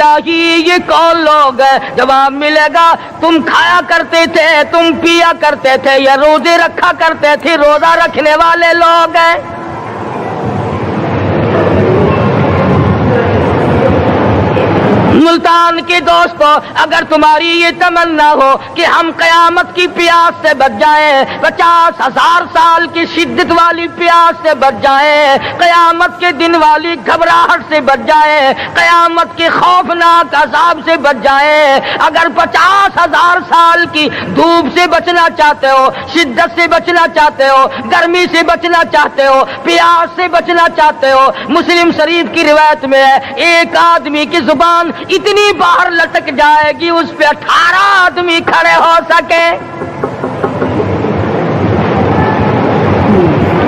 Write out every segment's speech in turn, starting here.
الہی یہ کون لوگ ہیں؟ جواب ملے گا تم کھایا کرتے تھے، تم پیا کرتے تھے، یا روزے رکھا کرتے تھے، روزہ رکھنے والے لوگ ہیں۔ ملتان کے دوستو، اگر تمہاری یہ تمنا ہو کہ ہم قیامت کی پیاس سے بچ جائیں، 50,000 سال کی شدت والی پیاس سے بچ جائیں، قیامت کے دن والی گھبراہٹ سے بچ جائیں، قیامت کے خوفناک عذاب سے بچ جائیں، اگر 50,000 سال کی دھوپ سے بچنا چاہتے ہو، شدت سے بچنا چاہتے ہو، گرمی سے بچنا چاہتے ہو، پیاس سے بچنا چاہتے ہو، مسلم شریف کی روایت میں ہے ایک آدمی کی زبان اتنی باہر لٹک جائے گی اس پہ 18 آدمی کھڑے ہو سکے۔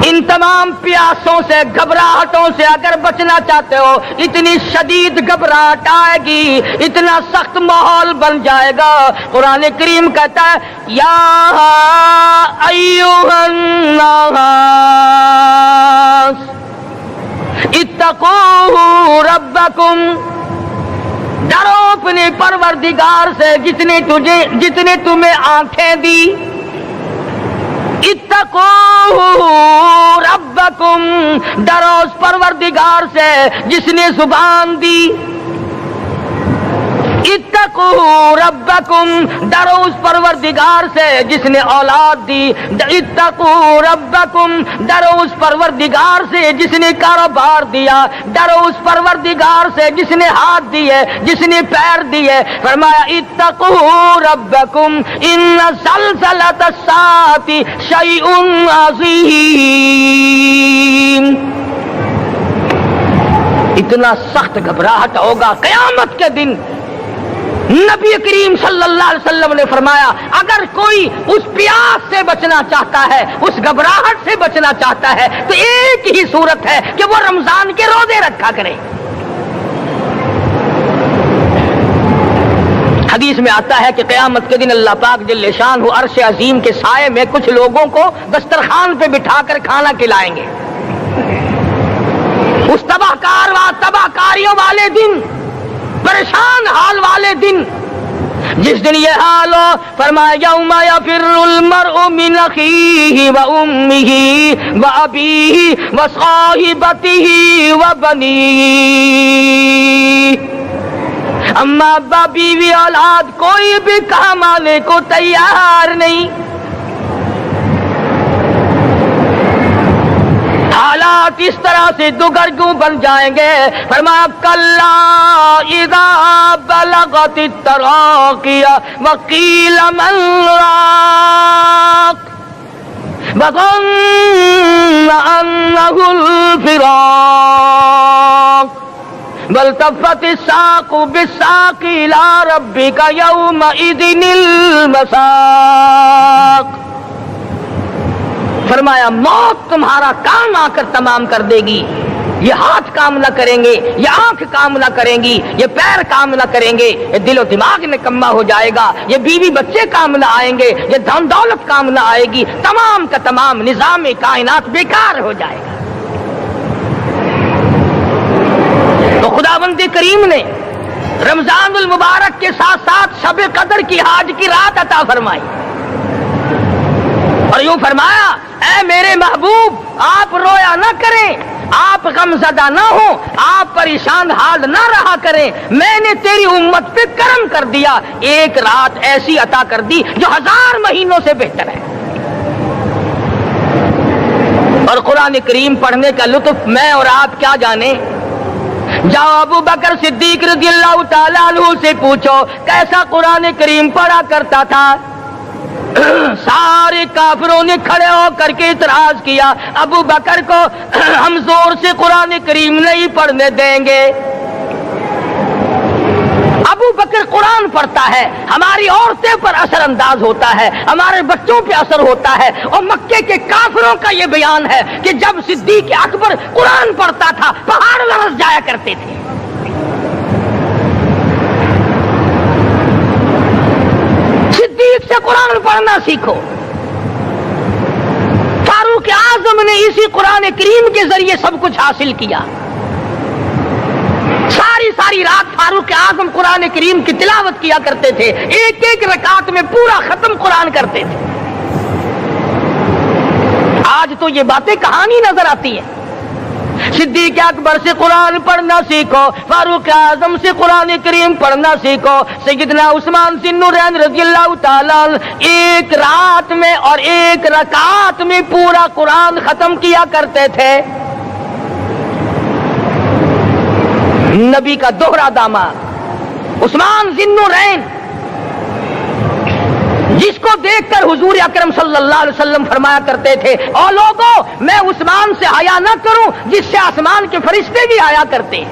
ان تمام پیاسوں سے، گھبراہٹوں سے اگر بچنا چاہتے ہو، اتنی شدید گھبراہٹ آئے گی، اتنا سخت ماحول بن جائے گا۔ قرآن کریم کہتا ہے یا ایھا الناس اتقوا ربکم، ڈرو اپنے پروردگار سے جتنے تمہیں آنکھیں دی۔ اتقوا ربکم، ڈرو اس پروردگار سے جس نے زبان دی۔ اتقوا ربکم، ڈرو اس پروردگار سے جس نے اولاد دی۔ اتقوا ربکم، ڈرو اس پروردگار سے جس نے کاروبار دیا۔ ڈرو اس پروردگار سے جس نے ہاتھ دیے، جس نے پیر دیے۔ فرمایا اتقوا ربکم ان زلزلۃ الساعۃ شیء عظیم، اتنا سخت گھبراہٹ ہوگا قیامت کے دن۔ نبی کریم صلی اللہ علیہ وسلم نے فرمایا اگر کوئی اس پیاس سے بچنا چاہتا ہے، اس گھبراہٹ سے بچنا چاہتا ہے، تو ایک ہی صورت ہے کہ وہ رمضان کے روزے رکھا کرے۔ حدیث میں آتا ہے کہ قیامت کے دن اللہ پاک جل شانہ عرش عظیم کے سائے میں کچھ لوگوں کو دسترخوان پہ بٹھا کر کھانا کھلائیں گے۔ اس تباہ کاریوں والے دن، پریشان حال والے دن، جس دن یہ حال ہو، فرمایا یوم یفر المرء من اخیہ وامہ وابیہ وصاحبتہ وبنیہ، اما ابا بیوی اولاد کوئی بھی کام آنے کو تیار نہیں۔ حالات اس طرح سے دگرگوں بن جائیں گے۔ فرمایا کلا اذا بلغت التراقی وقیل من راق وظن انہ الفراق والتفت الساق بالساق الى ربک یومئذ المساق۔ فرمایا موت تمہارا کام آ کر تمام کر دے گی، یہ ہاتھ کام نہ کریں گے، یہ آنکھ کام نہ کریں گی، یہ پیر کام نہ کریں گے، یہ دل و دماغ نکما ہو جائے گا، یہ بیوی بچے کام نہ آئیں گے، یہ دھن دولت کام نہ آئے گی، تمام کا تمام نظام کائنات بیکار ہو جائے گا۔ تو خداوند کریم نے رمضان المبارک کے ساتھ ساتھ شب قدر کی حاج کی رات عطا فرمائی اور یوں فرمایا اے میرے محبوب آپ رویا نہ کریں، آپ غمزدہ نہ ہوں، آپ پریشان حال نہ رہا کریں، میں نے تیری امت پہ کرم کر دیا، ایک رات ایسی عطا کر دی جو 1000 مہینوں سے بہتر ہے۔ اور قرآن کریم پڑھنے کا لطف میں اور آپ کیا جانیں۔ جاؤ ابو بکر صدیق رضی اللہ تعالیٰ عنہ سے پوچھو کیسا قرآن کریم پڑھا کرتا تھا۔ سارے کافروں نے کھڑے ہو کر کے اعتراض کیا ابو بکر کو ہم زور سے قرآن کریم نہیں پڑھنے دیں گے۔ ابو بکر قرآن پڑھتا ہے، ہماری عورتیں پر اثر انداز ہوتا ہے، ہمارے بچوں پہ اثر ہوتا ہے، اور مکے کے کافروں کا یہ بیان ہے کہ جب صدیق اکبر قرآن پڑھتا تھا پہاڑ لرز جایا کرتے تھے۔ صدیق سے قرآن پڑھنا سیکھو۔ فاروق اعظم نے اسی قرآن کریم کے ذریعے سب کچھ حاصل کیا، ساری ساری رات فاروق اعظم قرآن کریم کی تلاوت کیا کرتے تھے، ایک ایک رکعت میں پورا ختم قرآن کرتے تھے۔ آج تو یہ باتیں کہاں نہیں نظر آتی ہیں۔ صدیق اکبر سے قرآن پڑھنا سیکھو، فاروق اعظم سے قرآن کریم پڑھنا سیکھو، سیدنا عثمان ذی النورین رضی اللہ تعالیٰ ایک رات میں اور ایک رکعت میں پورا قرآن ختم کیا کرتے تھے۔ نبی کا دوہرا داماد عثمان ذی النورین، جس کو دیکھ کر حضور اکرم صلی اللہ علیہ وسلم فرمایا کرتے تھے، او لوگوں میں عثمان سے حیا نہ کروں جس سے آسمان کے فرشتے بھی حیا کرتے ہیں،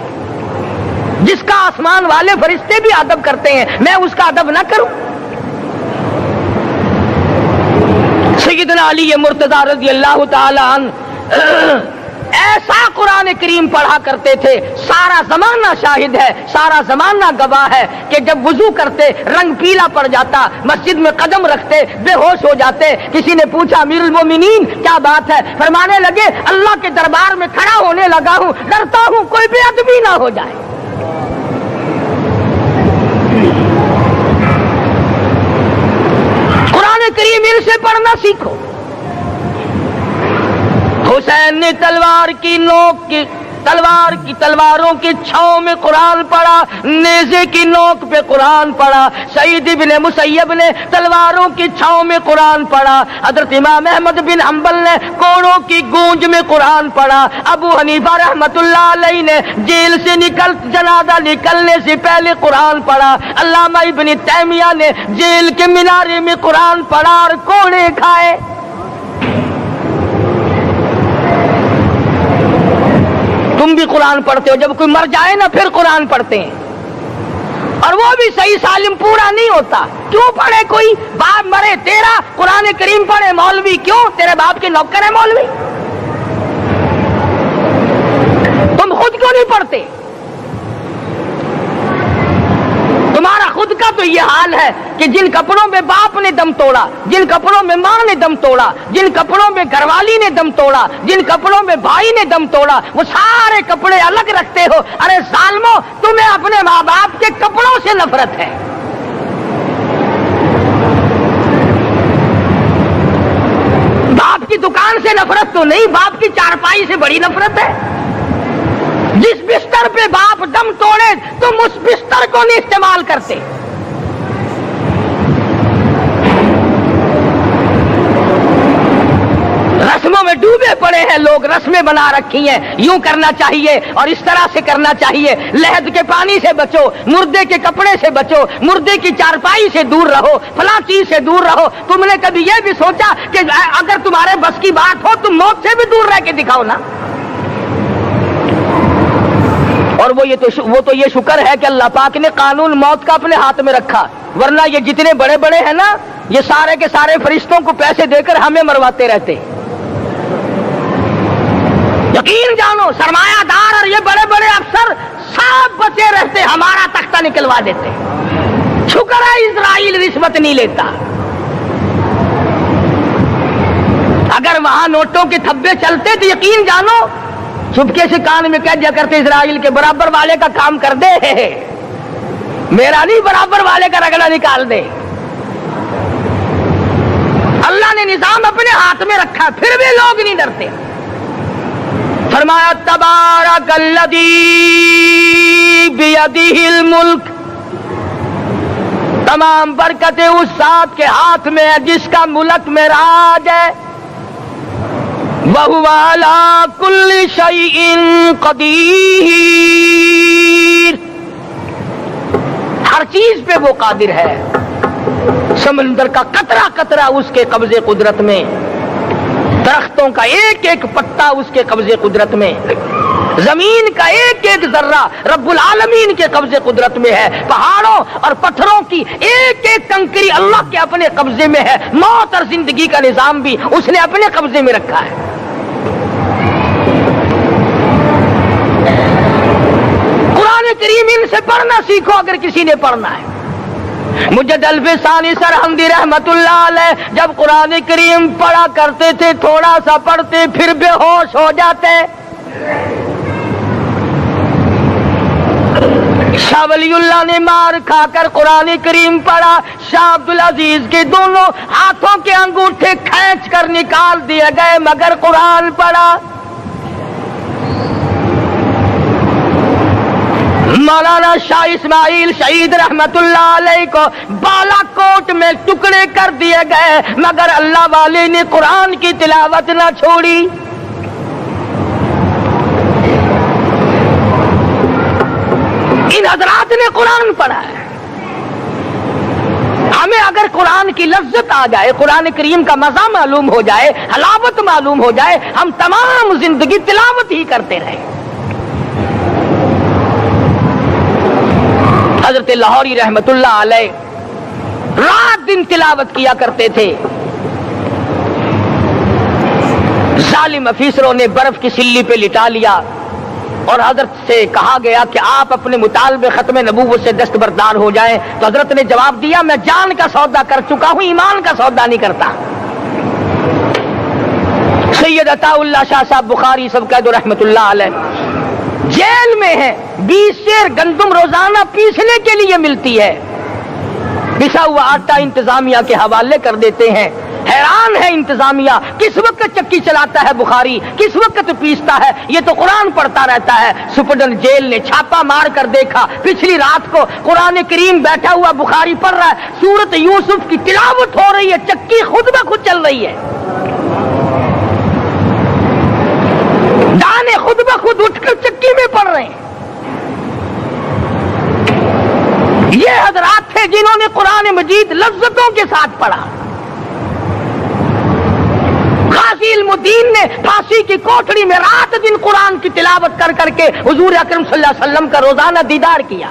جس کا آسمان والے فرشتے بھی ادب کرتے ہیں، میں اس کا ادب نہ کروں۔ سیدنا علی مرتضی رضی اللہ تعالی عنہ ایسا قرآن کریم پڑھا کرتے تھے، سارا زمانہ شاہد ہے، سارا زمانہ گواہ ہے کہ جب وضو کرتے رنگ پیلا پڑ جاتا، مسجد میں قدم رکھتے بے ہوش ہو جاتے۔ کسی نے پوچھا امیر المومنین کیا بات ہے؟ فرمانے لگے اللہ کے دربار میں کھڑا ہونے لگا ہوں، ڈرتا ہوں کوئی بے ادبی نہ ہو جائے۔ قرآن کریم ان سے پڑھنا سیکھو۔ حسین نے تلواروں کی چھاؤں میں قرآن پڑھا، نیزے کی نوک پہ قرآن پڑھا۔ سعید بن مسیب نے تلواروں کی چھاؤں میں قرآن پڑھا۔ حضرت امام احمد بن حنبل نے کوڑوں کی گونج میں قرآن پڑھا۔ ابو حنیفہ رحمت اللہ علیہ نے جیل سے جنازہ نکلنے سے پہلے قرآن پڑھا۔ علامہ ابن تیمیہ نے جیل کے مینارے میں قرآن پڑھا اور کوڑے کھائے۔ تم بھی قرآن پڑھتے ہو، جب کوئی مر جائے نا پھر قرآن پڑھتے ہیں، اور وہ بھی صحیح سالم پورا نہیں ہوتا۔ کیوں پڑھے؟ کوئی باپ مرے تیرا قرآن کریم پڑھے مولوی، کیوں؟ تیرے باپ کے نوکر ہے مولوی؟ تم خود کیوں نہیں پڑھتے؟ تمہارا خود کا تو یہ حال ہے کہ جن کپڑوں میں باپ نے دم توڑا، جن کپڑوں میں ماں نے دم توڑا، جن کپڑوں میں گھر والی نے دم توڑا، جن کپڑوں میں بھائی نے دم توڑا، وہ سارے کپڑے الگ رکھتے ہو۔ ارے ظالمو، تمہیں اپنے ماں باپ کے کپڑوں سے نفرت ہے۔ باپ کی دکان سے نفرت تو نہیں، باپ کی چارپائی سے بڑی نفرت ہے۔ جس بستر پہ باپ دم توڑے تم اس بستر کو نہیں استعمال کرتے۔ رسموں میں ڈوبے پڑے ہیں لوگ، رسمیں بنا رکھی ہیں، یوں کرنا چاہیے اور اس طرح سے کرنا چاہیے۔ لہد کے پانی سے بچو، مردے کے کپڑے سے بچو، مردے کی چارپائی سے دور رہو، فلاں چیز سے دور رہو۔ تم نے کبھی یہ بھی سوچا کہ اگر تمہارے بس کی بات ہو تم موت سے بھی دور رہ کے دکھاؤ نا؟ اور وہ تو یہ شکر ہے کہ اللہ پاک نے قانون موت کا اپنے ہاتھ میں رکھا، ورنہ یہ جتنے بڑے بڑے ہیں نا، یہ سارے کے سارے فرشتوں کو پیسے دے کر ہمیں مرواتے رہتے۔ یقین جانو سرمایہ دار اور یہ بڑے بڑے افسر سب بچے رہتے، ہمارا تختہ نکلوا دیتے۔ شکر ہے اسرائیل رشوت نہیں لیتا۔ اگر وہاں نوٹوں کے تھبے چلتے تو یقین جانو چپکے سے کان میں کہہ دیا کرتے اسرائیل کے برابر والے کا کام کر دے، میرا نہیں برابر والے کا رگڑا نکال دے۔ اللہ نے نظام اپنے ہاتھ میں رکھا، پھر بھی لوگ نہیں ڈرتے۔ فرمایا تبارک الذی بیدہ الملک، تمام برکتیں اس ذات کے ہاتھ میں ہے جس کا ملک میں راج ہے۔ وَهُوَ عَلَى كُلِّ شَيْءٍ قَدِيرٌ، ہر چیز پہ وہ قادر ہے۔ سمندر کا قطرہ قطرہ اس کے قبضے قدرت میں، درختوں کا ایک ایک پتا اس کے قبضے قدرت میں، زمین کا ایک ایک ذرہ رب العالمین کے قبضے قدرت میں ہے، پہاڑوں اور پتھروں کی ایک ایک کنکری اللہ کے اپنے قبضے میں ہے، موت اور زندگی کا نظام بھی اس نے اپنے قبضے میں رکھا ہے۔ قرآن کریم ان سے پڑھنا سیکھو اگر کسی نے پڑھنا ہے۔ مجد الفسانی سرہندی رحمت اللہ علیہ جب قرآن کریم پڑھا کرتے تھے تھوڑا سا پڑھتے پھر بے ہوش ہو جاتے۔ شاہ ولی اللہ نے مار کھا کر قرآن کریم پڑھا، شاہ عبدالعزیز کے دونوں ہاتھوں کے انگوٹھے کھینچ کر نکال دیے گئے مگر قرآن پڑھا۔ مولانا شاہ اسماعیل شہید رحمت اللہ علیہ کو بالا کوٹ میں ٹکڑے کر دیے گئے مگر اللہ والے نے قرآن کی تلاوت نہ چھوڑی۔ ان حضرات نے قرآن پڑھا ہے۔ ہمیں اگر قرآن کی لذت آ جائے، قرآن کریم کا مزہ معلوم ہو جائے، حلاوت معلوم ہو جائے، ہم تمام زندگی تلاوت ہی کرتے رہیں۔ حضرت لاہوری رحمت اللہ علیہ رات دن تلاوت کیا کرتے تھے۔ ظالم افیسروں نے برف کی سلی پہ لٹا لیا اور حضرت سے کہا گیا کہ آپ اپنے مطالبے ختم نبوت سے دستبردار ہو جائیں، تو حضرت نے جواب دیا میں جان کا سودا کر چکا ہوں، ایمان کا سودا نہیں کرتا۔ سید عطا اللہ شاہ صاحب بخاری سب قید رحمت اللہ علیہ جیل میں ہے، 20 سیر گندم روزانہ پیسنے کے لیے ملتی ہے، پسا ہوا آٹا انتظامیہ کے حوالے کر دیتے ہیں۔ حیران ہے انتظامیہ، کس وقت چکی چلاتا ہے بخاری، کس وقت پیستا ہے، یہ تو قرآن پڑھتا رہتا ہے۔ سپرڈنٹ جیل نے چھاپا مار کر دیکھا، پچھلی رات کو قرآن کریم بیٹھا ہوا بخاری پڑھ رہا ہے، سورت یوسف کی تلاوت ہو رہی ہے، چکی خود بخود چل رہی ہے، دانے خود بخود اٹھ کر چکی میں پڑھ رہے ہیں۔ یہ حضرات تھے جنہوں نے قرآن مجید لذتوں کے ساتھ پڑھا۔ غازی علم الدین نے پھانسی کی کوٹڑی میں رات دن قرآن کی تلاوت کر کر کے حضور اکرم صلی اللہ علیہ وسلم کا روزانہ دیدار کیا۔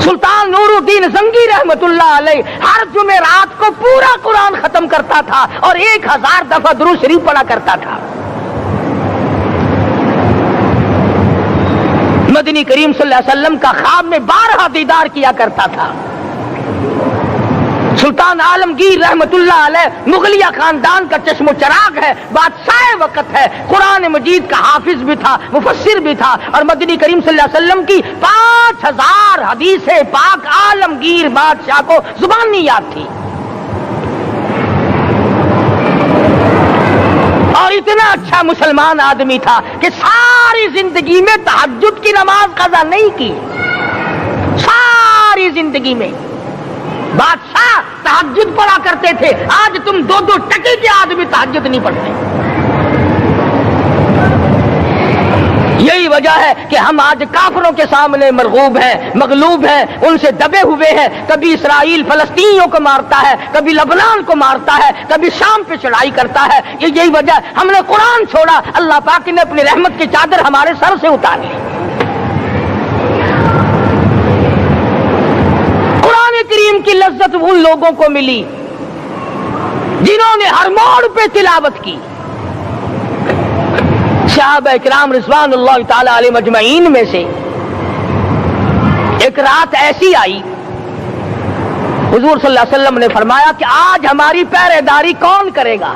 سلطان نور الدین زنگی رحمت اللہ علیہ ہر جمعرات کو پورا قرآن ختم کرتا تھا اور 1000 دفعہ درود شریف پڑھا کرتا تھا۔ مدنی کریم صلی اللہ علیہ وسلم کا خواب میں 12 دیدار کیا کرتا تھا۔ سلطان عالمگیر رحمت اللہ علیہ مغلیہ خاندان کا چشم و چراغ ہے، بادشاہ وقت ہے، قرآن مجید کا حافظ بھی تھا، مفسر بھی تھا، اور مدنی کریم صلی اللہ علیہ وسلم کی 5000 حدیث پاک عالمگیر بادشاہ کو زبانی یاد تھی۔ اور اتنا اچھا مسلمان آدمی تھا کہ ساری زندگی میں تہجد کی نماز قضا نہیں کی، ساری زندگی میں۔ بادشاہ تہجد پڑھا کرتے تھے، آج تم 2 ٹکے کے آدمی تہجد نہیں پڑھتے۔ یہی وجہ ہے کہ ہم آج کافروں کے سامنے مرغوب ہیں، مغلوب ہیں، ان سے دبے ہوئے ہیں۔ کبھی اسرائیل فلسطینیوں کو مارتا ہے، کبھی لبنان کو مارتا ہے، کبھی شام پہ چڑھائی کرتا ہے۔ یہی وجہ، ہم نے قرآن چھوڑا، اللہ پاک نے اپنی رحمت کی چادر ہمارے سر سے اتار لی۔ قرآن کریم کی لذت ان لوگوں کو ملی جنہوں نے ہر موڑ پہ تلاوت کی۔ صحابہ اکرام رضوان اللہ تعالی علیہ مجمعین میں سے ایک رات ایسی آئی، حضور صلی اللہ علیہ وسلم نے فرمایا کہ آج ہماری پہرے داری کون کرے گا؟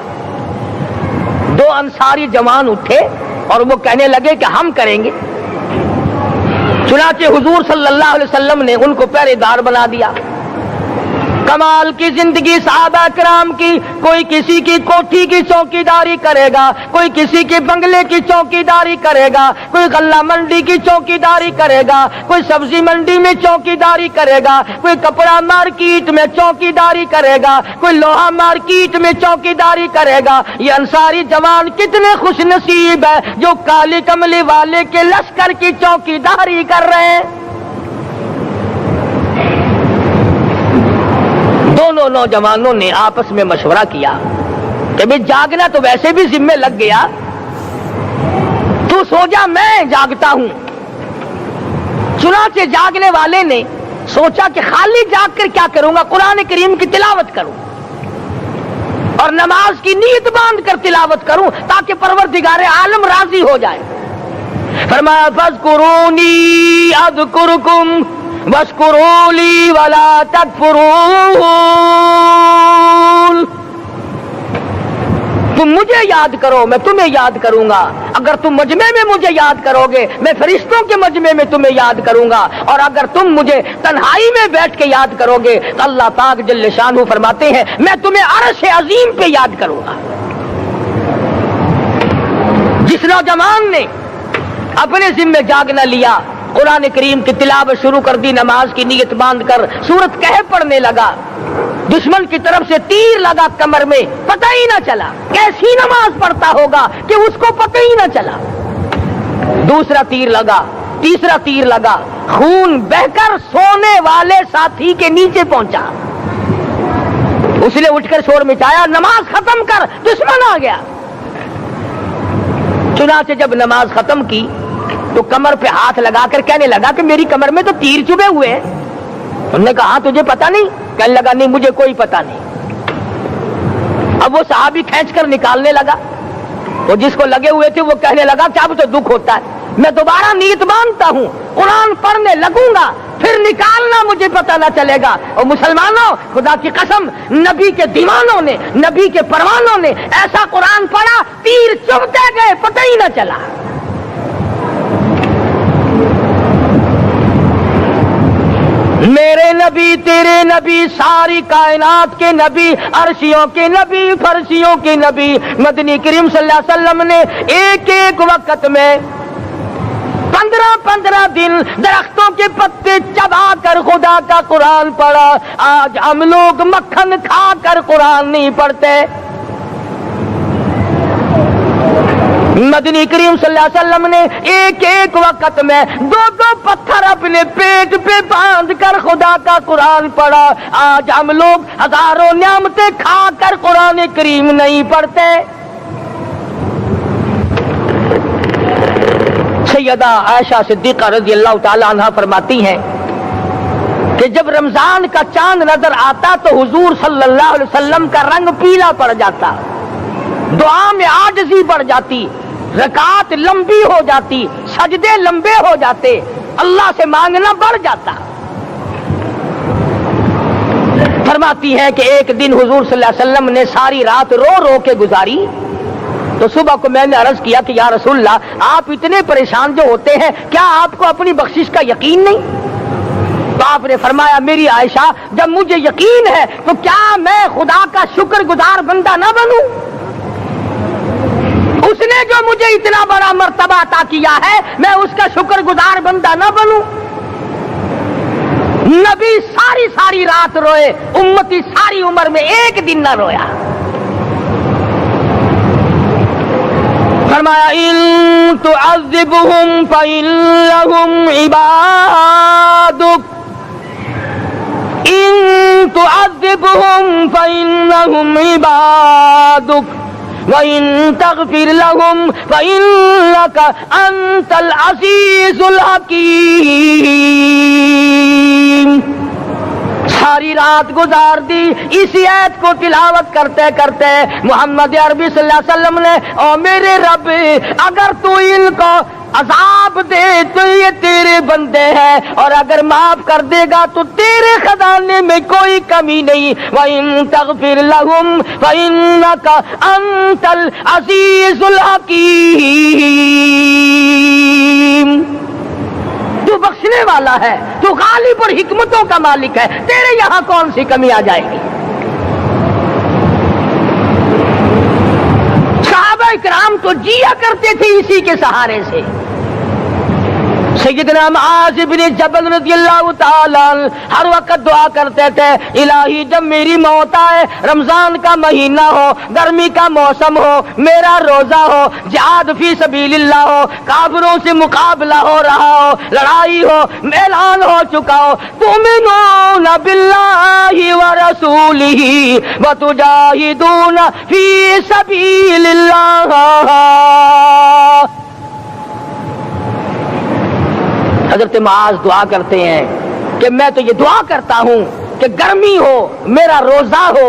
2 انصاری جوان اٹھے اور وہ کہنے لگے کہ ہم کریں گے۔ چنانچہ حضور صلی اللہ علیہ وسلم نے ان کو پہرے دار بنا دیا۔ کمال کی زندگی صحابہ کرام کی، کوئی کسی کی کوٹھی کی چوکی داری کرے گا، کوئی کسی کے بنگلے کی چوکی داری کرے گا، کوئی غلہ منڈی کی چوکی داری کرے گا، کوئی سبزی منڈی میں چوکی داری کرے گا، کوئی کپڑا مارکیٹ میں چوکی داری کرے گا، کوئی لوہا مارکیٹ میں چوکی داری کرے گا۔ یہ انصاری جوان کتنے خوش نصیب ہے جو کالی کملی والے کے لشکر کی چوکی داری کر رہے ہیں۔ دونوں نوجوانوں نے آپس میں مشورہ کیا کہ بھئی جاگنا تو ویسے بھی ذمہ لگ گیا، تو سو جا، میں جاگتا ہوں۔ چنانچہ جاگنے والے نے سوچا کہ خالی جاگ کر کیا کروں گا، قرآن کریم کی تلاوت کروں اور نماز کی نیت باندھ کر تلاوت کروں تاکہ پروردگار عالم راضی ہو جائے۔ فرمایا فاذکرونی اذکرکم واشکروا لی ولا تکفرون، تم مجھے یاد کرو میں تمہیں یاد کروں گا، اگر تم مجمع میں مجھے یاد کرو گے میں فرشتوں کے مجمع میں تمہیں یاد کروں گا، اور اگر تم مجھے تنہائی میں بیٹھ کے یاد کرو گے تو اللہ پاک جل شانہ فرماتے ہیں میں تمہیں عرش عظیم پہ یاد کروں گا۔ جس نوجوان نے اپنے ذمہ جاگ نہ لیا، قرآن کریم کی تلاوت شروع کر دی، نماز کی نیت باندھ کر سورت کہف پڑھنے لگا، دشمن کی طرف سے تیر لگا کمر میں، پتہ ہی نہ چلا، کیسی نماز پڑھتا ہوگا کہ اس کو پتہ ہی نہ چلا، دوسرا تیر لگا، تیسرا تیر لگا، خون بہ کر سونے والے ساتھی کے نیچے پہنچا، اس نے اٹھ کر شور مچایا نماز ختم کر دشمن آ گیا۔ چنانچہ جب نماز ختم کی تو کمر پہ ہاتھ لگا کر کہنے لگا کہ میری کمر میں تو تیر چبھے ہوئے ہیں۔ انہوں نے کہا تجھے پتا نہیں؟ کہنے لگا نہیں مجھے کوئی پتا نہیں۔ اب وہ صحابی کھینچ کر نکالنے لگا، وہ جس کو لگے ہوئے تھے وہ کہنے لگا کہ اب تو دکھ ہوتا ہے، میں دوبارہ نیت باندھتا ہوں، قرآن پڑھنے لگوں گا، پھر نکالنا مجھے پتہ نہ چلے گا۔ اور مسلمانوں خدا کی قسم نبی کے دیوانوں نے، نبی کے پروانوں نے ایسا قرآن پڑھا تیر چبھتے گئے پتہ ہی نہ چلا۔ میرے نبی تیرے نبی ساری کائنات کے نبی، عرشیوں کے نبی فرشیوں کے نبی مدنی کریم صلی اللہ علیہ وسلم نے ایک ایک وقت میں 15 دن درختوں کے پتے چبا کر خدا کا قرآن پڑھا۔ آج ہم لوگ مکھن کھا کر قرآن نہیں پڑھتے۔ مدنی کریم صلی اللہ علیہ وسلم نے ایک ایک وقت میں 2 پتھر اپنے پیٹ پہ باندھ کر خدا کا قرآن پڑھا۔ آج ہم لوگ ہزاروں نعمتیں کھا کر قرآن کریم نہیں پڑھتے۔ سیدہ عائشہ صدیقہ رضی اللہ تعالی عنہ فرماتی ہیں کہ جب رمضان کا چاند نظر آتا تو حضور صلی اللہ علیہ وسلم کا رنگ پیلا پڑ جاتا، دعا میں عاجزی بڑھ جاتی، رکعات لمبی ہو جاتی، سجدے لمبے ہو جاتے، اللہ سے مانگنا بڑھ جاتا۔ فرماتی ہے کہ ایک دن حضور صلی اللہ علیہ وسلم نے ساری رات رو رو کے گزاری، تو صبح کو میں نے عرض کیا کہ یا رسول اللہ آپ اتنے پریشان جو ہوتے ہیں کیا آپ کو اپنی بخشش کا یقین نہیں؟ تو آپ نے فرمایا میری عائشہ جب مجھے یقین ہے تو کیا میں خدا کا شکر گزار بندہ نہ بنوں؟ اس نے جو مجھے اتنا بڑا مرتبہ عطا کیا ہے میں اس کا شکر گزار بندہ نہ بنوں؟ نبی ساری رات روئے، امتی ساری عمر میں ایک دن نہ رویا۔ فرمایا ان تعذبهم فإنهم عبادك، ان تعذبهم فإنهم عبادك وَإِن تَغْفِرْ لَهُمْ فَإِنَّكَ أَنْتَ الْعَزِيزُ الْحَكِيمُ۔ ساری رات گزار دی اسی آیت کو تلاوت کرتے کرتے محمد عربی صلی اللہ علیہ وسلم نے او میرے رب اگر تو ان کو عذاب دے تو یہ تیرے بندے ہیں، اور اگر معاف کر دے گا تو تیرے خزانے میں کوئی کمی نہیں۔ وَإِن تَغْفِرْ لَهُمْ فَإِنَّكَ أَنْتَ الْعَزِيزُ الْحَكِيمُ۔ تو بخشنے والا ہے، تو غالب اور حکمتوں کا مالک ہے، تیرے یہاں کون سی کمی آ جائے گی؟ صحابہ کرام تو جیا کرتے تھے اسی کے سہارے سے۔ سیدنا معاذ بن جبل رضی اللہ تعالی ہر وقت دعا کرتے تھے الہی جب میری موت آئے، رمضان کا مہینہ ہو، گرمی کا موسم ہو، میرا روزہ ہو، جہاد فی سبیل اللہ ہو، کافروں سے مقابلہ ہو رہا ہو، لڑائی ہو، اعلان ہو چکا ہو، تؤمنون باللہ ورسولہ وتجاہدون فی سبیل اللہ۔ حضرت معاذ دعا کرتے ہیں کہ میں تو یہ دعا کرتا ہوں کہ گرمی ہو، میرا روزہ ہو،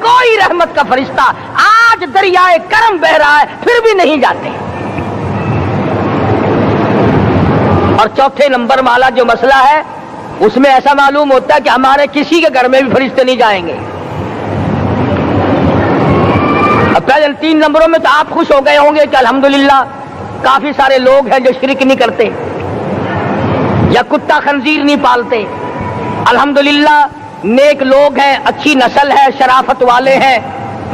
کوئی رحمت کا فرشتہ آج دریائے کرم بہ رہا ہے پھر بھی نہیں جاتے. اور چوتھے نمبر والا جو مسئلہ ہے اس میں ایسا معلوم ہوتا ہے کہ ہمارے کسی کے گھر میں بھی فرشتے نہیں جائیں گے. اب پہلے 3 نمبروں میں تو آپ خوش ہو گئے ہوں گے کہ الحمدللہ کافی سارے لوگ ہیں جو شرک نہیں کرتے یا کتا خنزیر نہیں پالتے. الحمدللہ نیک لوگ ہیں, اچھی نسل ہے, شرافت والے ہیں,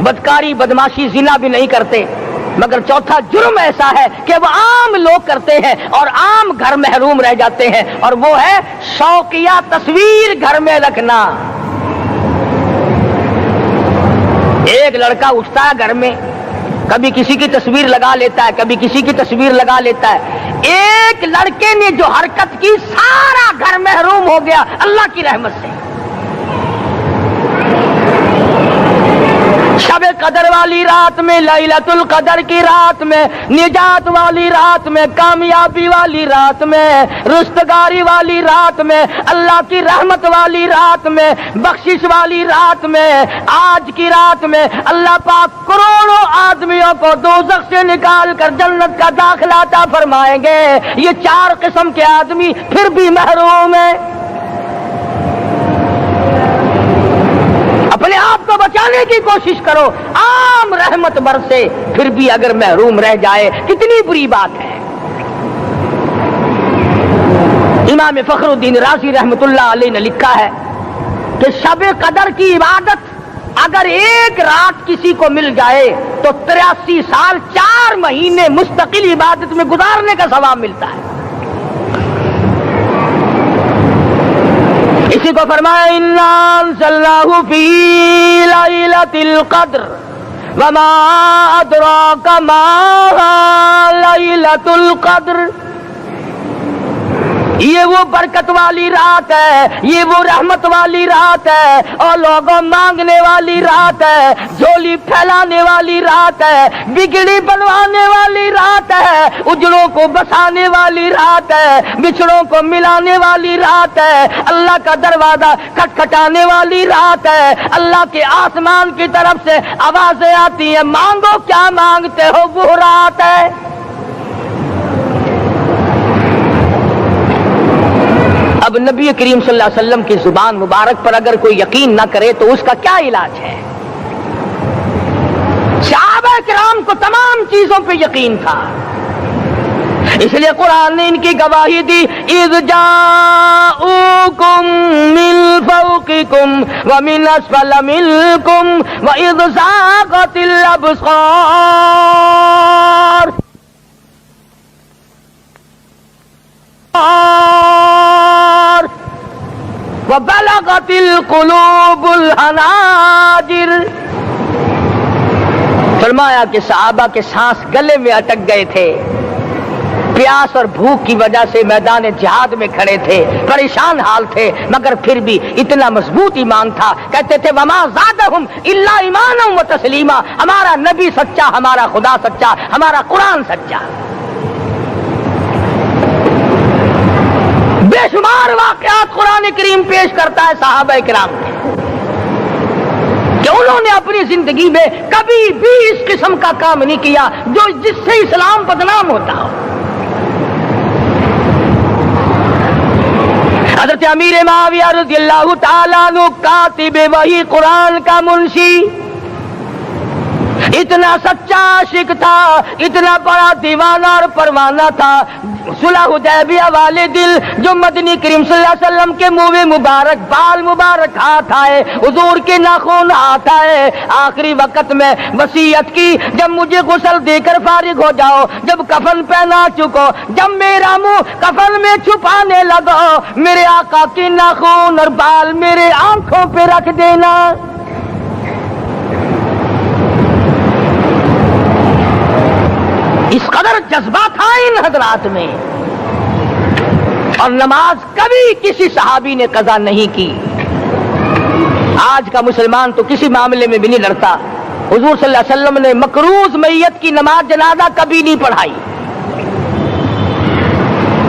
بدکاری بدماشی زنا بھی نہیں کرتے. مگر چوتھا جرم ایسا ہے کہ وہ عام لوگ کرتے ہیں اور عام گھر محروم رہ جاتے ہیں, اور وہ ہے شوقیہ تصویر گھر میں رکھنا. ایک لڑکا اٹھتا ہے گھر میں, کبھی کسی کی تصویر لگا لیتا ہے, کبھی کسی کی تصویر لگا لیتا ہے. ایک لڑکے نے جو حرکت کی سارا گھر محروم ہو گیا اللہ کی رحمت سے. شب قدر والی رات میں, لیلۃ القدر کی رات میں, نجات والی رات میں, کامیابی والی رات میں, رستگاری والی رات میں, اللہ کی رحمت والی رات میں, بخشش والی رات میں, آج کی رات میں اللہ پاک کروڑوں آدمیوں کو دوزخ سے نکال کر جنت کا داخلہ عطا فرمائیں گے. یہ 4 قسم کے آدمی پھر بھی محروم ہیں. اپنے آپ کو بچانے کی کوشش کرو, عام رحمت برسے پھر بھی اگر محروم رہ جائے کتنی بری بات ہے. امام فخر الدین رازی رحمت اللہ علیہ نے لکھا ہے کہ شب قدر کی عبادت اگر ایک رات کسی کو مل جائے تو 83 سال 4 مہینے مستقل عبادت میں گزارنے کا ثواب ملتا ہے. اسی کو فرمایا انا انزلناہ فی لیلۃ القدر وما ادراک ما لیلۃ القدر. یہ وہ برکت والی رات ہے, یہ وہ رحمت والی رات ہے, اور لوگوں مانگنے والی رات ہے, جھولی پھیلانے والی رات ہے, بگڑی بنوانے والی رات ہے, اجڑوں کو بسانے والی رات ہے, بچھڑوں کو ملانے والی رات ہے, اللہ کا دروازہ کھٹکھٹانے والی رات ہے, اللہ کے آسمان کی طرف سے آوازیں آتی ہیں مانگو کیا مانگتے ہو, وہ رات ہے. اب نبی کریم صلی اللہ علیہ وسلم کی زبان مبارک پر اگر کوئی یقین نہ کرے تو اس کا کیا علاج ہے؟ صحابہ کرام کو تمام چیزوں پہ یقین تھا, اس لیے قرآن نے ان کی گواہی دی اذ جاءوکم من فوقکم ومن اسفل منکم واذ زاغت الابصار وبلغت القلوب الحناجر. فرمایا کہ صحابہ کے سانس گلے میں اٹک گئے تھے, پیاس اور بھوک کی وجہ سے میدان جہاد میں کھڑے تھے, پریشان حال تھے, مگر پھر بھی اتنا مضبوط ایمان تھا. کہتے تھے وما زادہم الا ایمانا و تسلیما, ہمارا نبی سچا, ہمارا خدا سچا, ہمارا قرآن سچا. بے شمار واقعات قرآن کریم پیش کرتا ہے صحابہ کرام کے کہ انہوں نے اپنی زندگی میں کبھی بھی اس قسم کا کام نہیں کیا جو جس سے اسلام بدنام ہوتا ہو. حضرت امیر معاویہ رضی اللہ تعالیٰ عنہ کاتب وحی قرآن کا منشی اتنا سچا عاشق تھا, اتنا بڑا دیوانہ اور پروانہ تھا. صلح حدیبیہ والے دل جو مدنی کریم صلی اللہ علیہ وسلم کے منہ مبارک بال مبارک ہاتھ آئے, حضور کے ناخن ہاتھ آئے, آخری وقت میں وصیت کی جب مجھے غسل دے کر فارغ ہو جاؤ, جب کفن پہنا چکو, جب میرا منہ کفن میں چھپانے لگو, میرے آقا کے ناخن اور بال میرے آنکھوں پہ رکھ دینا. اس قدر جذبہ تھا ان حضرات میں, اور نماز کبھی کسی صحابی نے قضا نہیں کی. آج کا مسلمان تو کسی معاملے میں بھی نہیں لڑتا. حضور صلی اللہ علیہ وسلم نے مقروض میت کی نماز جنازہ کبھی نہیں پڑھائی.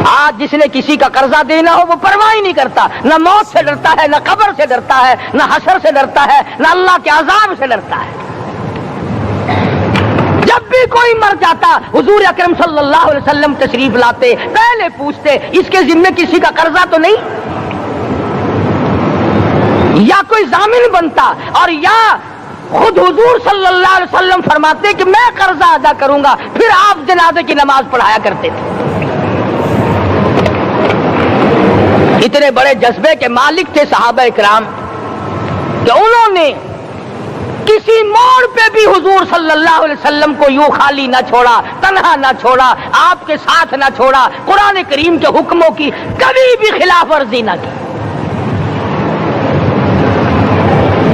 آج جس نے کسی کا قرضہ دینا ہو وہ پرواہ ہی نہیں کرتا، نہ موت سے ڈرتا ہے، نہ قبر سے ڈرتا ہے، نہ حشر سے ڈرتا ہے، نہ اللہ کے عذاب سے ڈرتا ہے۔ جب بھی کوئی مر جاتا حضور اکرم صلی اللہ علیہ وسلم تشریف لاتے، پہلے پوچھتے اس کے ذمے کسی کا قرضہ تو نہیں، یا کوئی ضامن بنتا، اور یا خود حضور صلی اللہ علیہ وسلم فرماتے کہ میں قرضہ ادا کروں گا، پھر آپ جنازے کی نماز پڑھایا کرتے تھے۔ اتنے بڑے جذبے کے مالک تھے صحابہ کرام کہ انہوں نے کسی موڑ پہ بھی حضور صلی اللہ علیہ وسلم کو یوں خالی نہ چھوڑا، تنہا نہ چھوڑا، آپ کے ساتھ نہ چھوڑا، قرآن کریم کے حکموں کی کبھی بھی خلاف ورزی نہ کی۔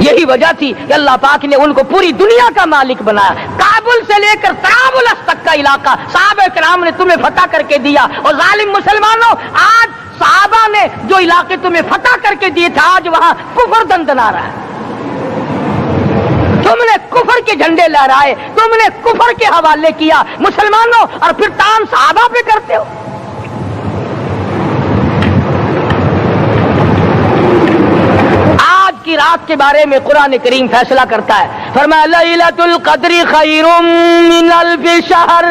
یہی وجہ تھی کہ اللہ پاک نے ان کو پوری دنیا کا مالک بنایا۔ کابل سے لے کر طرابلس تک کا علاقہ صحابہ کرام نے تمہیں فتح کر کے دیا، اور ظالم مسلمانوں آج صحابہ نے جو علاقے تمہیں فتح کر کے دیے تھے آج وہاں کفر دندنا رہا ہے۔ تم نے کفر کے جھنڈے لہرائے، تم نے کفر کے حوالے کیا مسلمانوں، اور پھر تان صحابہ پہ کرتے ہو۔ آج کی رات کے بارے میں قرآن کریم فیصلہ کرتا ہے، فرمایا لیلۃ القدر خیر من الف شہر،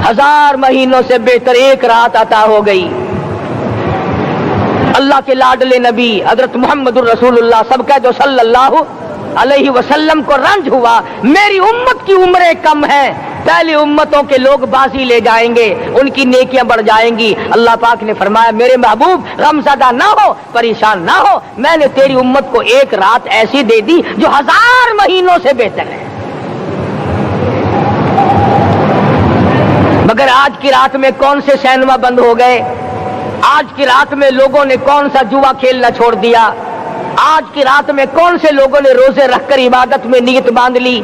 1000 مہینوں سے بہتر ایک رات عطا ہو گئی۔ اللہ کے لاڈلے نبی حضرت محمد الرسول اللہ سب کہہ دو صلی اللہ علیہ وسلم کو رنج ہوا، میری امت کی عمریں کم ہیں، پہلی امتوں کے لوگ بازی لے جائیں گے، ان کی نیکیاں بڑھ جائیں گی۔ اللہ پاک نے فرمایا میرے محبوب غمزدہ نہ ہو، پریشان نہ ہو، میں نے تیری امت کو ایک رات ایسی دے دی جو 1000 مہینوں سے بہتر ہے۔ مگر آج کی رات میں کون سے سینما بند ہو گئے، آج کی رات میں لوگوں نے کون سا جوا کھیلنا چھوڑ دیا، آج کی رات میں کون سے لوگوں نے روزے رکھ کر عبادت میں نیت باندھ لی۔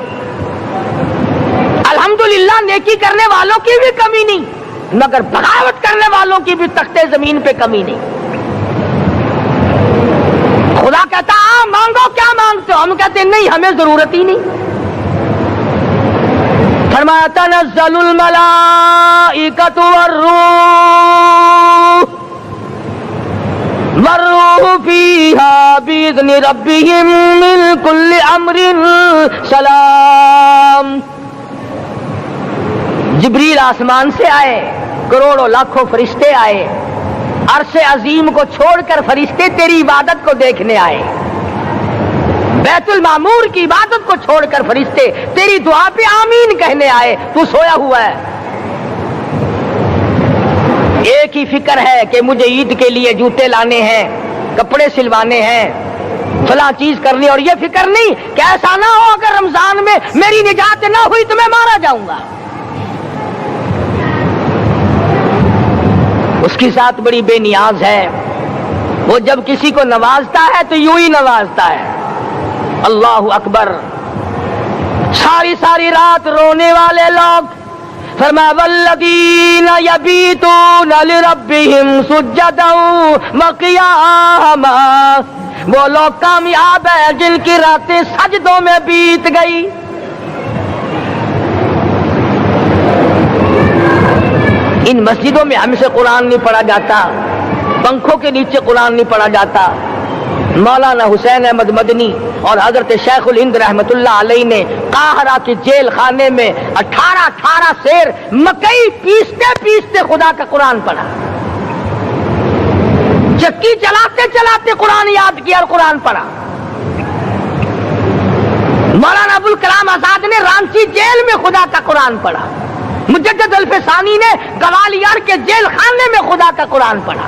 الحمدللہ نیکی کرنے والوں کی بھی کمی نہیں، مگر بغاوت کرنے والوں کی بھی تختے زمین پہ کمی نہیں۔ خدا کہتا مانگو کیا مانگتے ہو، ہم کہتے نہیں ہمیں ضرورت ہی نہیں۔ فرمایا تنزل الملائکۃ والروح فیہا بإذن ربہم من کل امر سلام۔ جبریل آسمان سے آئے، کروڑوں لاکھوں فرشتے آئے، عرش عظیم کو چھوڑ کر فرشتے تیری عبادت کو دیکھنے آئے، بیت المعمور کی عبادت کو چھوڑ کر فرشتے تیری دعا پہ آمین کہنے آئے، تو سویا ہوا ہے۔ ایک ہی فکر ہے کہ مجھے عید کے لیے جوتے لانے ہیں، کپڑے سلوانے ہیں، فلاں چیز کرنی، اور یہ فکر نہیں کہ ایسا نہ ہو اگر رمضان میں میری نجات نہ ہوئی تو میں مارا جاؤں گا۔ اس کی ذات بڑی بے نیاز ہے، وہ جب کسی کو نوازتا ہے تو یوں ہی نوازتا ہے۔ اللہ اکبر۔ ساری ساری رات رونے والے لوگ، فرمایا والذین یبیتون لربہم سجدا وقیاما، وہ لوگ کامیاب ہیں جن کی راتیں سجدوں میں بیت گئی۔ ان مسجدوں میں ہم سے قرآن نہیں پڑھا جاتا، پنکھوں کے نیچے قرآن نہیں پڑھا جاتا۔ مولانا حسین احمد مدنی اور حضرت شیخ الہند رحمت اللہ علیہ نے قاہرہ کے جیل خانے میں 18 سیر مکئی پیستے پیستے خدا کا قرآن پڑھا، چکی چلاتے چلاتے قرآن یاد کیا اور قرآن پڑھا۔ مولانا ابوالکلام آزاد نے رانچی جیل میں خدا کا قرآن پڑھا، مجدد الفسانی نے گوالیار کے جیل خانے میں خدا کا قرآن پڑھا۔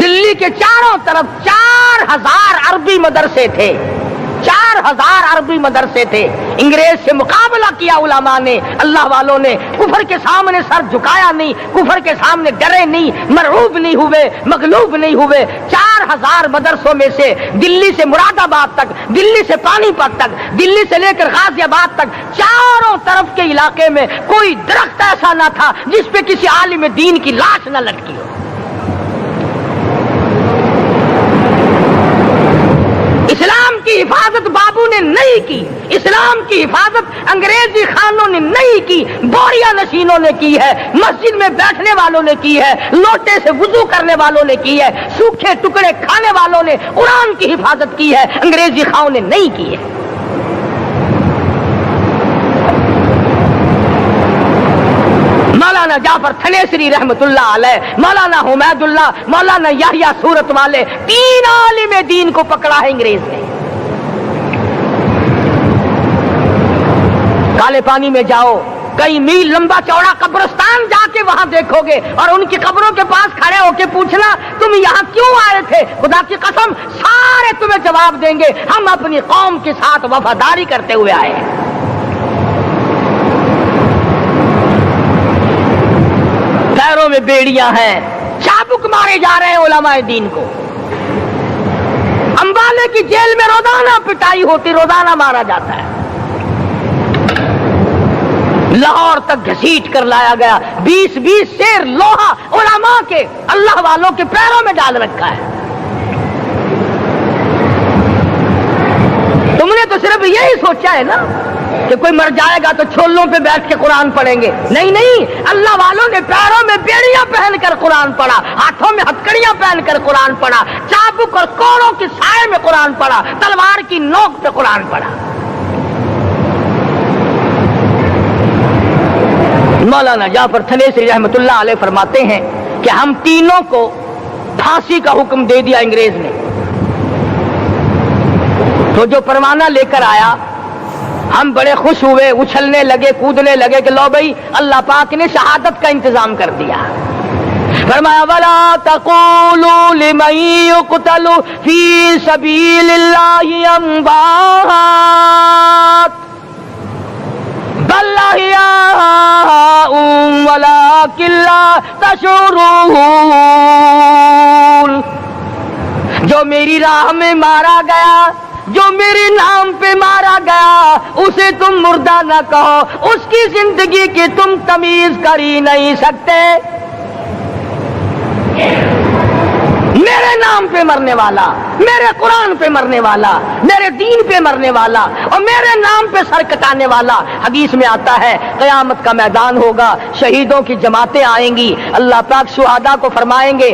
دلی کے چاروں طرف 4000 عربی مدرسے تھے، 4000 عربی مدرسے تھے۔ انگریز سے مقابلہ کیا علماء نے، اللہ والوں نے، کفر کے سامنے سر جھکایا نہیں، کفر کے سامنے ڈرے نہیں، مرعوب نہیں ہوئے، مغلوب نہیں ہوئے۔ 4000 مدرسوں میں سے دلی سے مراد آباد تک، دلی سے پانی پت تک، دلی سے لے کر غازی آباد تک، چاروں طرف کے علاقے میں کوئی درخت ایسا نہ تھا جس پہ کسی عالم دین کی لاش نہ لٹکی ہو۔ اسلام کی کی حفاظت بابو نے نہیں کی، اسلام کی حفاظت انگریزی خانوں نے نہیں کی، بوریا نشینوں نے کی ہے، مسجد میں بیٹھنے والوں نے کی ہے، لوٹے سے وضو کرنے والوں نے کی ہے، سوکھے ٹکڑے کھانے والوں نے قرآن کی حفاظت کی ہے، انگریزی خانوں نے نہیں کی ہے۔ مولانا جعفر تھنیسری رحمت اللہ علیہ، مولانا حمید اللہ، مولانا یحییٰ صورت والے، 3 عالم دین کو پکڑا ہے انگریز نے۔ کالے پانی میں جاؤ، کئی میل لمبا چوڑا قبرستان جا کے وہاں دیکھو گے اور ان کی قبروں کے پاس کھڑے ہو کے پوچھنا تم یہاں کیوں آئے تھے، خدا کی قسم سارے تمہیں جواب دیں گے ہم اپنی قوم کے ساتھ وفاداری کرتے ہوئے آئے ہیں۔ پیروں میں بیڑیاں ہیں، چابک مارے جا رہے ہیں علماء دین کو۔ امبالے کی جیل میں روزانہ پٹائی ہوتی، روزانہ مارا جاتا ہے۔ لاہور تک گھسیٹ کر لایا گیا، 20 سیر لوہا علماء کے، اللہ والوں کے پیروں میں ڈال رکھا ہے۔ تم نے تو صرف یہی سوچا ہے نا کہ کوئی مر جائے گا تو چھولوں پہ بیٹھ کے قرآن پڑھیں گے، نہیں نہیں، اللہ والوں نے پیروں میں بیڑیاں پہن کر قرآن پڑھا، ہاتھوں میں ہتکڑیاں پہن کر قرآن پڑھا، چابک اور کوڑوں کے سائے میں قرآن پڑھا، تلوار کی نوک پہ قرآن پڑھا۔ مولانا جعفر تھنیسری رحمت اللہ علیہ فرماتے ہیں کہ ہم تینوں کو پھانسی کا حکم دے دیا انگریز نے، تو جو پروانہ لے کر آیا ہم بڑے خوش ہوئے، اچھلنے لگے، کودنے لگے کہ لو بھائی اللہ پاک نے شہادت کا انتظام کر دیا۔ فرمایا وَلَا تَقُولُوا لِمَن يُقْتَلُ فِي سَبِيلِ اللَّهِ أَمْوَاتٌ بَلْ أَحْيَاءٌ وَلَٰكِن لَّا تَشْعُرُونَ۔ جو میری راہ میں مارا گیا، جو میرے نام پہ مارا گیا، اسے تم مردہ نہ کہو، اس کی زندگی کی تم تمیز کر ہی نہیں سکتے۔ میرے نام پہ مرنے والا، میرے قرآن پہ مرنے والا، میرے دین پہ مرنے والا اور میرے نام پہ سر کٹانے والا، حدیث میں آتا ہے قیامت کا میدان ہوگا، شہیدوں کی جماعتیں آئیں گی، اللہ پاک شہداء کو فرمائیں گے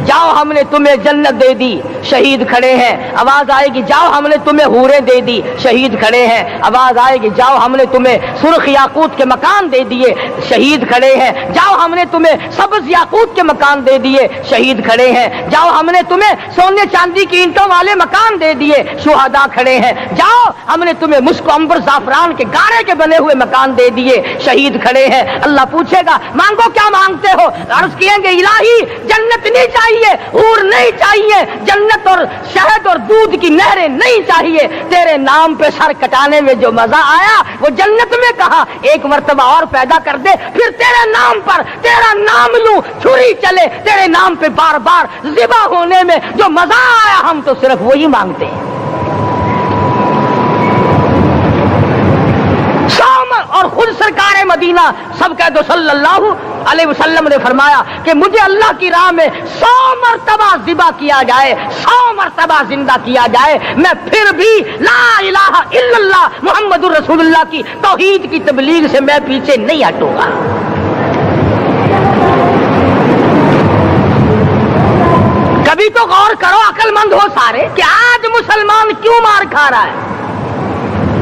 جاؤ ہم نے تمہیں جنت دے دی، شہید کھڑے ہیں، آواز آئے گی جاؤ ہم نے تمہیں حوریں دے دی، شہید کھڑے ہیں، آواز آئے گی جاؤ ہم نے تمہیں سرخ یاقوت کے مکان دے دیے، شہید کھڑے ہیں، جاؤ ہم نے تمہیں سبز یاقوت کے مکان دے دیے، شہید کھڑے ہیں، جاؤ ہم نے تمہیں سونے چاندی کی اینٹوں والے مکان دے دیے، شہداء کھڑے ہیں، جاؤ ہم نے تمہیں مشک و عنبر زعفران کے گارے کے بنے ہوئے مکان دے دیے، شہید کھڑے ہیں۔ اللہ پوچھے گا مانگو کیا مانگتے ہو، عرض کیے گے الہی جنت نہیں چاہیے، حور نہیں چاہیے، جنت اور شہد اور دودھ کی نہریں نہیں چاہیے، تیرے نام پہ سر کٹانے میں جو مزہ آیا وہ جنت میں کہا ایک مرتبہ اور پیدا کر دے، پھر تیرے نام پر تیرا نام لوں چھری چلے، تیرے نام پہ بار بار ذبح ہونے میں جو مزہ آیا ہم تو صرف وہی مانگتے ہیں۔ اور خود سرکار مدینہ سب کہہ دو صلی اللہ علیہ وسلم نے فرمایا کہ مجھے اللہ کی راہ میں 100 مرتبہ ذبح کیا جائے، 100 مرتبہ زندہ کیا جائے، میں پھر بھی لا الہ الا اللہ محمد الرسول اللہ کی توحید کی تبلیغ سے میں پیچھے نہیں ہٹوں گا۔ کبھی تو غور کرو عقل مند ہو سارے کہ آج مسلمان کیوں مار کھا رہا ہے؟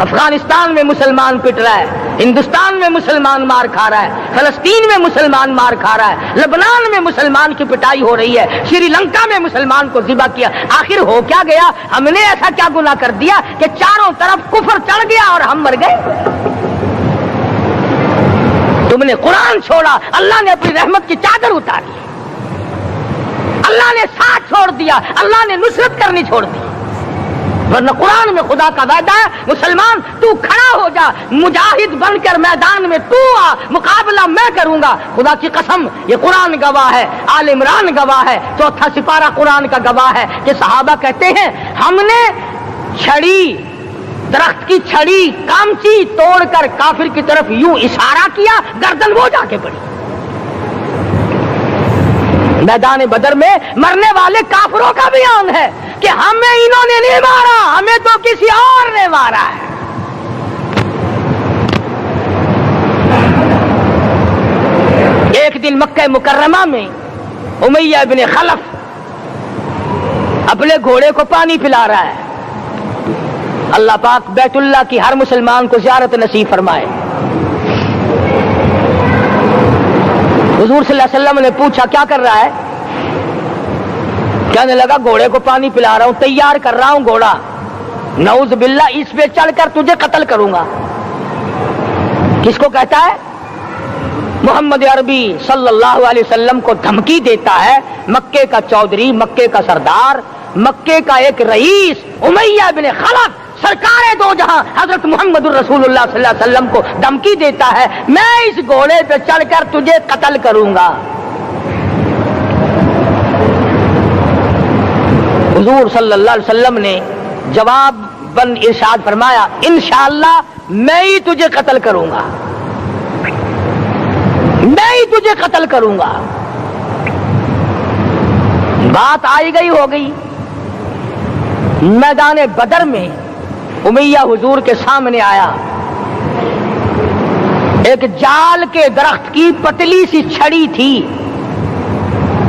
افغانستان میں مسلمان پٹ رہا ہے، ہندوستان میں مسلمان مار کھا رہا ہے، فلسطین میں مسلمان مار کھا رہا ہے، لبنان میں مسلمان کی پٹائی ہو رہی ہے، شری لنکا میں مسلمان کو ذبح کیا، آخر ہو کیا گیا؟ ہم نے ایسا کیا گناہ کر دیا کہ چاروں طرف کفر چڑھ گیا اور ہم مر گئے؟ تم نے قرآن چھوڑا، اللہ نے اپنی رحمت کی چادر اتاری، اللہ نے ساتھ چھوڑ دیا، اللہ نے نصرت کرنی چھوڑ دی، ورنہ قرآن میں خدا کا وعدہ ہے مسلمان تو کھڑا ہو جا، مجاہد بن کر میدان میں تو آ، مقابلہ میں کروں گا۔ خدا کی قسم یہ قرآن گواہ ہے، آل عمران گواہ ہے، 4واں سپارہ قرآن کا گواہ ہے کہ صحابہ کہتے ہیں ہم نے چھڑی، درخت کی چھڑی کامچی توڑ کر کافر کی طرف یوں اشارہ کیا، گردن وہ جا کے پڑی۔ میدان بدر میں مرنے والے کافروں کا بیان ہے، کہ ہمیں انہوں نے نہیں مارا، ہمیں تو کسی اور نے مارا ہے۔ ایک دن مکہ مکرمہ میں امیہ ابن خلف اپنے گھوڑے کو پانی پلا رہا ہے۔ اللہ پاک بیت اللہ کی ہر مسلمان کو زیارت نصیب فرمائے۔ حضور صلی اللہ علیہ وسلم نے پوچھا کیا کر رہا ہے؟ کہنے لگا گھوڑے کو پانی پلا رہا ہوں، تیار کر رہا ہوں گھوڑا، نعوذ باللہ اس پہ چڑھ کر تجھے قتل کروں گا۔ کس کو کہتا ہے؟ محمد عربی صلی اللہ علیہ وسلم کو دھمکی دیتا ہے۔ مکے کا چودھری، مکے کا سردار، مکے کا ایک رئیس امیہ بن خلف سرکار دو جہاں حضرت محمد الرسول اللہ صلی اللہ علیہ وسلم کو دھمکی دیتا ہے میں اس گھوڑے پہ چڑھ کر تجھے قتل کروں گا۔ حضور صلی اللہ علیہ وسلم نے جواب بند ارشاد فرمایا انشاءاللہ میں ہی تجھے قتل کروں گا، میں ہی تجھے قتل کروں گا۔ بات آئی گئی ہو گئی۔ میدان بدر میں امیہ حضور کے سامنے آیا، ایک جال کے درخت کی پتلی سی چھڑی تھی،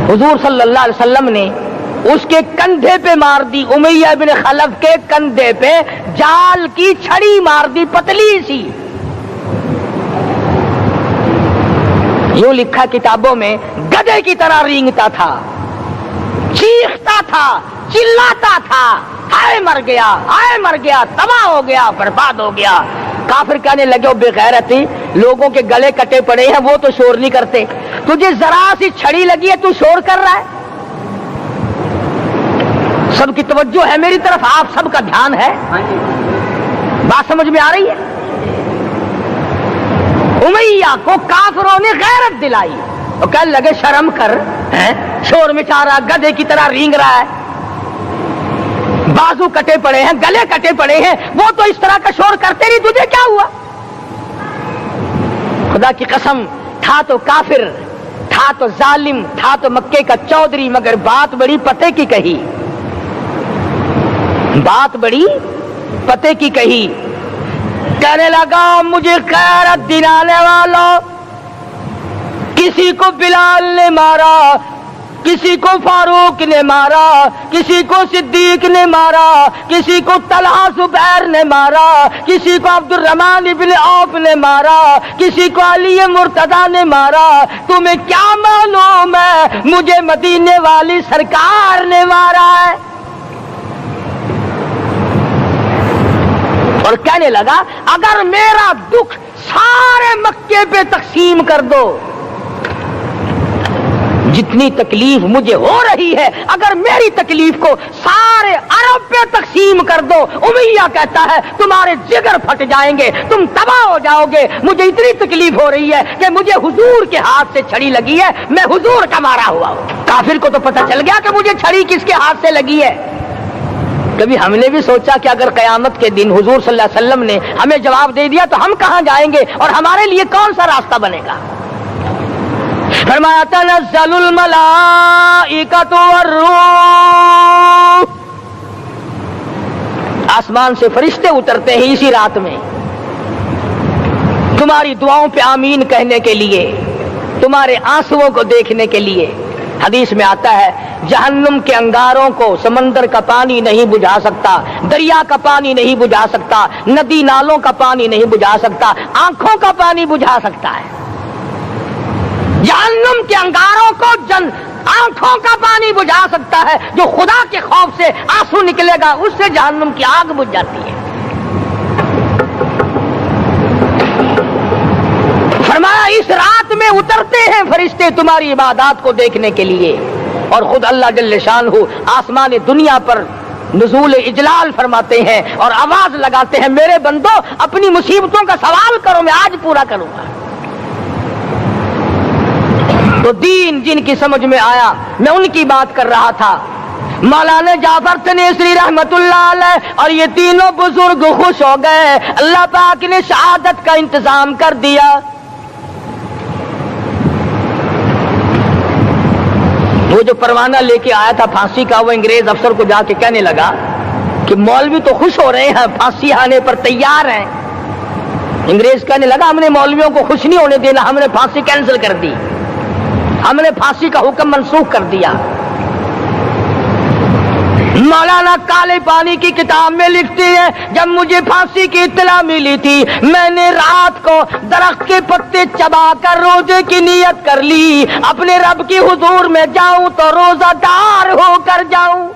حضور صلی اللہ علیہ وسلم نے اس کے کندھے پہ مار دی، امیہ بن خلف کے کندھے پہ جال کی چھڑی مار دی پتلی سی۔ یوں لکھا کتابوں میں گدھے کی طرح رینگتا تھا، چیختا تھا، چلاتا تھا، ہائے مر گیا، ہائے مر گیا، تباہ ہو گیا، برباد ہو گیا۔ کافر کہنے لگے او بے غیرتی، لوگوں کے گلے کٹے پڑے ہیں وہ تو شور نہیں کرتے، تجھے ذرا سی چھڑی لگی ہے تو شور کر رہا ہے۔ سب کی توجہ ہے میری طرف، آپ سب کا دھیان ہے، بات سمجھ میں آ رہی ہے؟ امیہ کو کافروں نے غیرت دلائی، وہ کہنے لگے شرم کر، شور مچا رہا، گدھے کی طرح رینگ رہا ہے، بازو کٹے پڑے ہیں، گلے کٹے پڑے ہیں، وہ تو اس طرح کا شور کرتے نہیں، تجھے کیا ہوا؟ خدا کی قسم، تھا تو کافر، تھا تو ظالم، تھا تو مکے کا چودھری، مگر بات بڑی پتے کی کہی، بات بڑی پتے کی کہی۔ کہنے لگا مجھے غیرت دلانے والوں، کسی کو بلال نے مارا، کسی کو فاروق نے مارا، کسی کو صدیق نے مارا، کسی کو طلحہ زبیر نے مارا، کسی کو عبد الرحمن ابن عوف نے مارا، کسی کو علی مرتضی نے مارا، تمہیں کیا معلوم ہے مجھے مدینے والی سرکار نے مارا ہے؟ اور کہنے لگا اگر میرا دکھ سارے مکے پہ تقسیم کر دو، جتنی تکلیف مجھے ہو رہی ہے اگر میری تکلیف کو سارے عرب پہ تقسیم کر دو، امیہ کہتا ہے تمہارے جگر پھٹ جائیں گے، تم تباہ ہو جاؤ گے، مجھے اتنی تکلیف ہو رہی ہے کہ مجھے حضور کے ہاتھ سے چھڑی لگی ہے، میں حضور کا مارا ہوا ہوں۔ کافر کو تو پتہ چل گیا کہ مجھے چھڑی کس کے ہاتھ سے لگی ہے۔ کبھی ہم نے بھی سوچا کہ اگر قیامت کے دن حضور صلی اللہ علیہ وسلم نے ہمیں جواب دے دیا تو ہم کہاں جائیں گے اور ہمارے لیے کون سا راستہ بنے گا؟ فرمایا تنزل الملائکۃ والروح، آسمان سے فرشتے اترتے ہیں اسی رات میں تمہاری دعاؤں پہ آمین کہنے کے لیے، تمہارے آنسوؤں کو دیکھنے کے لیے۔ حدیث میں آتا ہے جہنم کے انگاروں کو سمندر کا پانی نہیں بجھا سکتا، دریا کا پانی نہیں بجھا سکتا، ندی نالوں کا پانی نہیں بجھا سکتا، آنکھوں کا پانی بجھا سکتا ہے۔ جہنم کے انگاروں کو آنکھوں کا پانی بجھا سکتا ہے، جو خدا کے خوف سے آنسو نکلے گا اس سے جہنم کی آگ بجھ جاتی ہے۔ فرمایا اس رات میں اترتے ہیں فرشتے تمہاری عبادات کو دیکھنے کے لیے، اور خود اللہ جل شانہ آسمان دنیا پر نزول اجلال فرماتے ہیں اور آواز لگاتے ہیں میرے بندو اپنی مصیبتوں کا سوال کرو، میں آج پورا کروں گا۔ تو دین جن کی سمجھ میں آیا میں ان کی بات کر رہا تھا، مولانا جعفر تنیسری رحمت اللہ علیہ اور یہ تینوں بزرگ خوش ہو گئے، اللہ پاک نے شہادت کا انتظام کر دیا۔ وہ جو پروانہ لے کے آیا تھا پھانسی کا، وہ انگریز افسر کو جا کے کہنے لگا کہ مولوی تو خوش ہو رہے ہیں، پھانسی آنے پر تیار ہیں۔ انگریز کہنے لگا ہم نے مولویوں کو خوش نہیں ہونے دینا، ہم نے پھانسی کینسل کر دی، ہم نے پھانسی کا حکم منسوخ کر دیا۔ مولانا کالے پانی کی کتاب میں لکھتی ہے جب مجھے پھانسی کی اطلاع ملی تھی میں نے رات کو درخت کے پتے چبا کر روزے کی نیت کر لی، اپنے رب کی حضور میں جاؤں تو روزہ دار ہو کر جاؤں۔